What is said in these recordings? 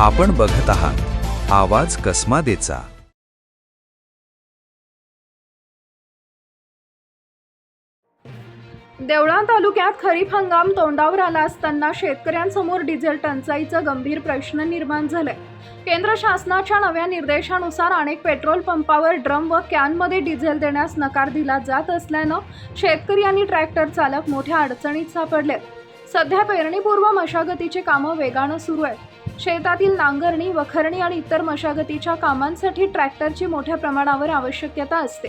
आपण बघत आहात आवाज कसमादेचा। देवळा तालुक्यात खरीप हंगाम तोंडावर आला असताना शेतकऱ्यांसमोर डिझेल टंचाईचा गंभीर प्रश्न निर्माण झालाय। केंद्र शासनाच्या नव्या निर्देशानुसार अनेक पेट्रोल पंपावर ड्रम व कॅनमध्ये डिझेल देण्यास नकार दिला जात असल्यानं शेतकरी आणि ट्रॅक्टर चालक मोठ्या अडचणीत सापडलेत। सध्या पेरणीपूर्व मशागतीची कामं वेगानं सुरू आहेत। शेतातील नांगरणी, वखरणी आणि इतर मशागतीच्या कामांसाठी ट्रॅक्टरची मोठ्या प्रमाणावर आवश्यकता असते।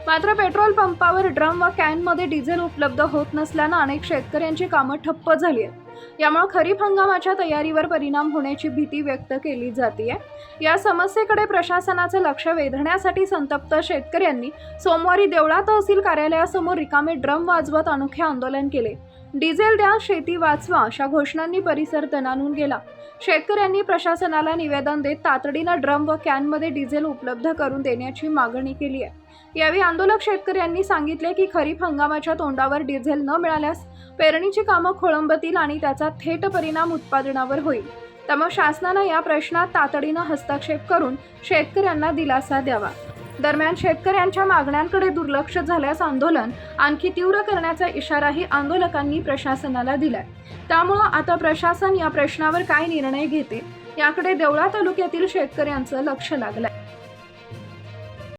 मात्र पेट्रोल पंपावर ड्रम व कॅनमध्ये डिझेल उपलब्ध होत नसल्यानं अनेक शेतकऱ्यांची कामं ठप्प झाली आहेत। यामुळे खरीप हंगामाच्या तयारीवर परिणाम होण्याची भीती व्यक्त केली जाते। या समस्येकडे प्रशासनाचे लक्ष वेधण्यासाठी संतप्त शेतकऱ्यांनी सोमवारी देवळा तहसील कार्यालयासमोर रिकामे ड्रम वाजवत अनोखे आंदोलन केले। डिझेल द्या, शेती वाचवा अशा घोषणांनी परिसर दणाणून गेला। शेतकऱ्यांनी प्रशासनाला निवेदन देत तातडीनं ड्रम व कॅनमध्ये डिझेल उपलब्ध करून देण्याची मागणी केली आहे। यावेळी आंदोलक शेतकऱ्यांनी सांगितले की खरीप हंगामाच्या तोंडावर डिझेल न मिळाल्यास पेरणीची कामं खोळंबतील आणि त्याचा थेट परिणाम उत्पादनावर होईल। त्यामुळे शासनानं या प्रश्नात तातडीनं हस्तक्षेप करून शेतकऱ्यांना दिलासा द्यावा। दरम्यान शेतकऱ्यांच्या मागण्यांकडे दुर्लक्ष झाल्यास आंदोलन आणखी तीव्र करण्याचा इशाराही आंदोलकांनी प्रशासनाला दिलाय। त्यामुळे आता प्रशासन या प्रश्नावर काय निर्णय घेते याकडे देवळा तालुक्यातील शेतकऱ्यांचं लक्ष लागलंय।